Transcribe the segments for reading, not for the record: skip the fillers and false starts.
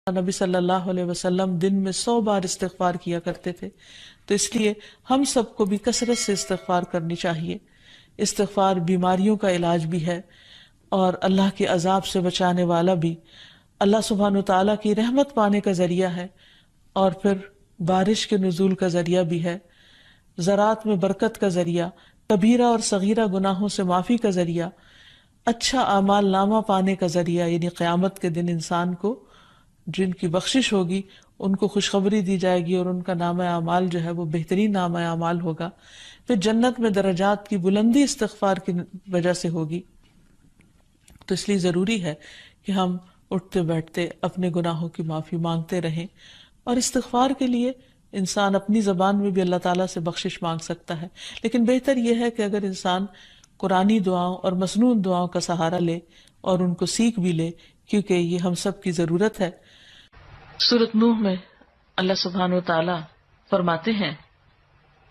نبی صلی اللہ علیہ وسلم دن میں 100 بار استغفار کیا کرتے تھے، تو اس لیے ہم سب کو بھی کثرت سے استغفار کرنی چاہیے۔ استغفار بیماریوں کا علاج بھی ہے اور اللہ کے عذاب سے بچانے والا بھی، اللہ سبحانہ وتعالیٰ کی رحمت پانے کا ذریعہ ہے، اور پھر بارش کے نزول کا ذریعہ بھی ہے، زراعت میں برکت کا ذریعہ، کبیرہ اور صغیرہ گناہوں سے معافی کا ذریعہ، اچھا اعمال نامہ پانے کا ذریعہ، یعنی قیامت کے دن انسان کو جن کی بخشش ہوگی ان کو خوشخبری دی جائے گی اور ان کا نامہ اعمال جو ہے وہ بہترین نامہ اعمال ہوگا۔ پھر جنت میں درجات کی بلندی استغفار کی وجہ سے ہوگی۔ تو اس لیے ضروری ہے کہ ہم اٹھتے بیٹھتے اپنے گناہوں کی معافی مانگتے رہیں، اور استغفار کے لیے انسان اپنی زبان میں بھی اللہ تعالیٰ سے بخشش مانگ سکتا ہے، لیکن بہتر یہ ہے کہ اگر انسان قرآنی دعاؤں اور مسنون دعاؤں کا سہارا لے اور ان کو سیکھ بھی لے، کیونکہ یہ ہم سب کی ضرورت ہے۔ سورۃ نوح میں اللہ سبحانہ و تعالیٰ فرماتے ہیں،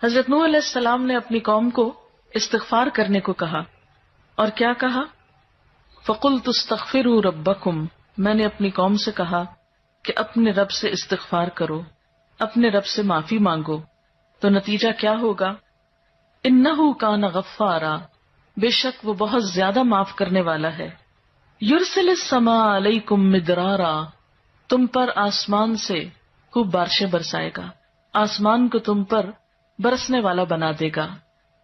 حضرت نوح علیہ السلام نے اپنی قوم کو استغفار کرنے کو کہا، اور کیا کہا؟ فَقُلْتُ اسْتَغْفِرُوا رَبَّكُمْ، میں نے اپنی قوم سے کہا کہ اپنے رب سے استغفار کرو، اپنے رب سے معافی مانگو۔ تو نتیجہ کیا ہوگا؟ إِنَّهُ كَانَ غَفَّارًا، بے شک وہ بہت زیادہ معاف کرنے والا ہے۔ يُرْسِلِ السَّمَاءَ عَلَيْكُمْ مِدْرَارًا، تم پر آسمان سے خوب بارشیں برسائے گا، آسمان کو تم پر برسنے والا بنا دے گا۔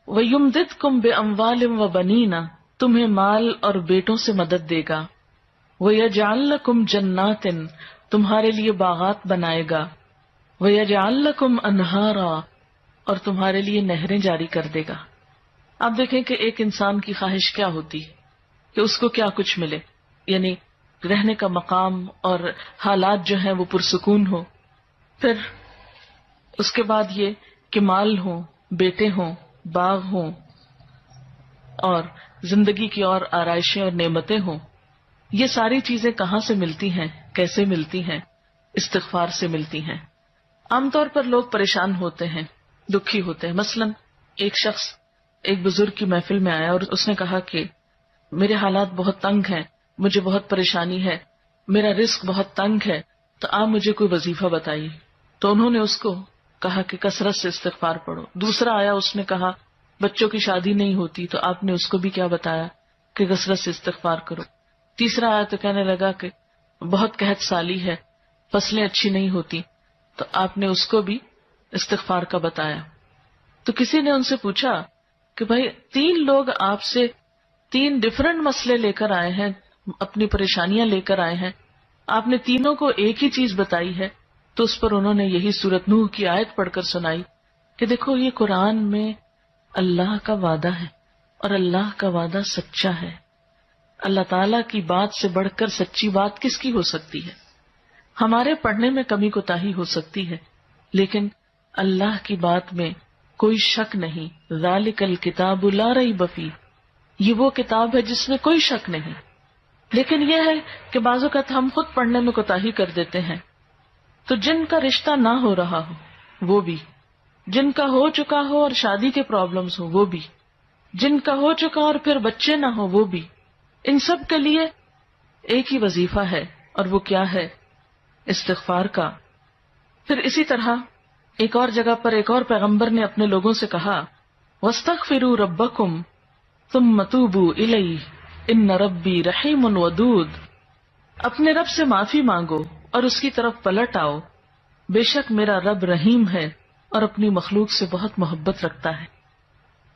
وَيُمْدِدْكُمْ بِأَمْوَالٍ وَبَنِينَ، تمہیں مال اور بیٹوں سے مدد دے گا۔ وَيَجْعَلْ لَكُمْ جَنَّاتٍ، تمہارے لیے باغات بنائے گا۔ وَيَجْعَلْ لَكُمْ أَنْهَارًا، اور تمہارے لیے نہریں جاری کر دے گا۔ آپ دیکھیں کہ ایک انسان کی خواہش کیا ہوتی ہے کہ اس کو کیا کچھ ملے، یعنی رہنے کا مقام اور حالات جو ہیں وہ پرسکون ہو، پھر اس کے بعد یہ کہ مال ہوں، بیٹے ہوں، باغ ہوں، اور زندگی کی اور آرائشیں اور نعمتیں ہوں۔ یہ ساری چیزیں کہاں سے ملتی ہیں، کیسے ملتی ہیں؟ استغفار سے ملتی ہیں۔ عام طور پر لوگ پریشان ہوتے ہیں، دکھی ہوتے ہیں۔ مثلا ایک شخص ایک بزرگ کی محفل میں آیا اور اس نے کہا کہ میرے حالات بہت تنگ ہیں، مجھے بہت پریشانی ہے، میرا رزق بہت تنگ ہے، تو آپ مجھے کوئی وظیفہ بتائیے۔ تو انہوں نے اس کو کہا کہ کثرت سے استغفار پڑھو۔ دوسرا آیا، اس نے کہا بچوں کی شادی نہیں ہوتی، تو آپ نے اس کو بھی کیا بتایا کہ کثرت سے استغفار کرو۔ تیسرا آیا تو کہنے لگا کہ بہت قحط سالی ہے، فصلیں اچھی نہیں ہوتی، تو آپ نے اس کو بھی استغفار کا بتایا۔ تو کسی نے ان سے پوچھا کہ بھائی 3 لوگ آپ سے 3 ڈفرنٹ مسئلے لے کر آئے ہیں، اپنی پریشانیاں لے کر آئے ہیں، آپ نے تینوں کو ایک ہی چیز بتائی ہے۔ تو اس پر انہوں نے یہی سورۃ نوح کی آیت پڑھ کر سنائی کہ دیکھو یہ قرآن میں اللہ کا وعدہ ہے، اور اللہ کا وعدہ سچا ہے۔ اللہ تعالیٰ کی بات سے بڑھ کر سچی بات کس کی ہو سکتی ہے؟ ہمارے پڑھنے میں کمی کوتاہی ہو سکتی ہے، لیکن اللہ کی بات میں کوئی شک نہیں۔ ذالک الکتاب لا ریب فیہ، یہ وہ کتاب ہے جس میں کوئی شک نہیں۔ لیکن یہ ہے کہ بعض اوقات ہم خود پڑھنے میں کوتاہی کر دیتے ہیں، تو جن کا رشتہ نہ ہو رہا ہو وہ بھی، جن کا ہو چکا ہو اور شادی کے پرابلمز ہو وہ بھی، جن کا ہو چکا اور پھر بچے نہ ہو وہ بھی، ان سب کے لیے ایک ہی وظیفہ ہے، اور وہ کیا ہے؟ استغفار کا۔ پھر اسی طرح ایک اور جگہ پر ایک اور پیغمبر نے اپنے لوگوں سے کہا وَاسْتَغْفِرُوا رَبَّكُمْ ثُمَّ تُوبُوا إِلَيْهِ إِنَّ رَبِّي رَحِيمٌ وَدُودٌ، اپنے رب سے معافی مانگو اور اس کی طرف پلٹ آؤ، بے شک میرا رب رحیم ہے اور اپنی مخلوق سے بہت محبت رکھتا ہے۔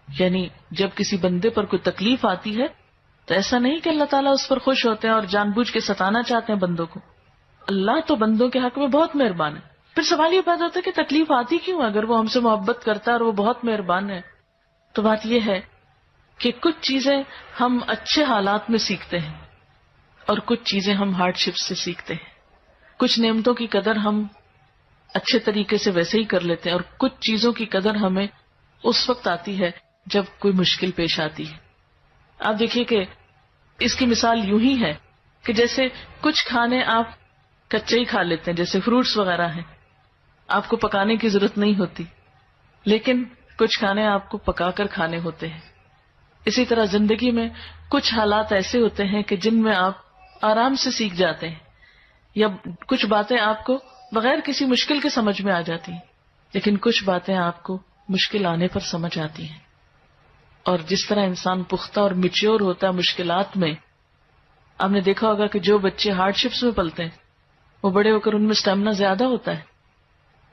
یعنی جب کسی بندے پر کوئی تکلیف آتی ہے تو ایسا نہیں کہ اللہ تعالیٰ اس پر خوش ہوتے ہیں اور جان بوجھ کے ستانا چاہتے ہیں بندوں کو۔ اللہ تو بندوں کے حق میں بہت مہربان ہے۔ پھر سوال یہ پیدا ہوتا ہے کہ تکلیف آتی کیوں؟ اگر وہ ہم سے محبت کرتا ہے اور وہ بہت مہربان ہے، تو بات یہ ہے کہ کچھ چیزیں ہم اچھے حالات میں سیکھتے ہیں اور کچھ چیزیں ہم ہارڈ شپ سے سیکھتے ہیں۔ کچھ نعمتوں کی قدر ہم اچھے طریقے سے ویسے ہی کر لیتے ہیں، اور کچھ چیزوں کی قدر ہمیں اس وقت آتی ہے جب کوئی مشکل پیش آتی ہے۔ آپ دیکھیے کہ اس کی مثال یوں ہی ہے کہ جیسے کچھ کھانے آپ کچے ہی کھا لیتے ہیں، جیسے فروٹس وغیرہ ہیں، آپ کو پکانے کی ضرورت نہیں ہوتی، لیکن کچھ کھانے آپ کو پکا کر کھانے ہوتے ہیں۔ اسی طرح زندگی میں کچھ حالات ایسے ہوتے ہیں کہ جن میں آپ آرام سے سیکھ جاتے ہیں، یا کچھ باتیں آپ کو بغیر کسی مشکل کے سمجھ میں آ جاتی ہیں، لیکن کچھ باتیں آپ کو مشکل آنے پر سمجھ آتی ہیں. اور جس طرح انسان پختہ اور میچیور ہوتا ہے مشکلات میں، آپ نے دیکھا ہوگا کہ جو بچے ہارڈ شپس میں پلتے ہیں وہ بڑے ہو کر ان میں اسٹیمنا زیادہ ہوتا ہے،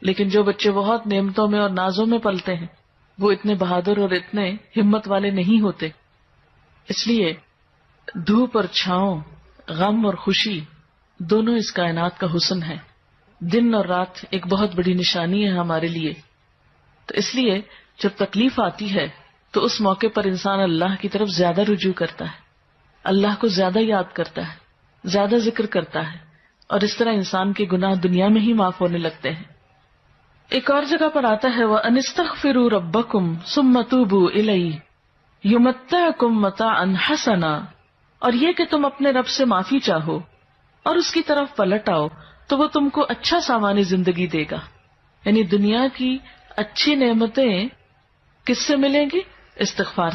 لیکن جو بچے بہت نعمتوں میں اور نازوں میں پلتے ہیں وہ اتنے بہادر اور اتنے ہمت والے نہیں ہوتے. اس لیے دھوپ اور چھاؤں، غم اور خوشی، دونوں اس کائنات کا حسن ہے. دن اور رات ایک بہت بڑی نشانی ہے ہمارے لیے. تو اس لیے جب تکلیف آتی ہے تو اس موقع پر انسان اللہ کی طرف زیادہ رجوع کرتا ہے، اللہ کو زیادہ یاد کرتا ہے، زیادہ ذکر کرتا ہے، اور اس طرح انسان کے گناہ دنیا میں ہی معاف ہونے لگتے ہیں. ایک اور جگہ پر آتا ہے وَأَنِ اسْتَغْفِرُوا رَبَّكُمْ ثُمَّ تُوبُوا إِلَيْهِ يُمَتِّعْكُمْ مَتَاعًا حَسَنًا، اور یہ کہ تم اپنے رب سے معافی چاہو اور اس کی طرف پلٹ آؤ تو وہ تم کو اچھا سامان زندگی دے گا. یعنی دنیا کی اچھی نعمتیں کس سے ملیں گی؟ استغفار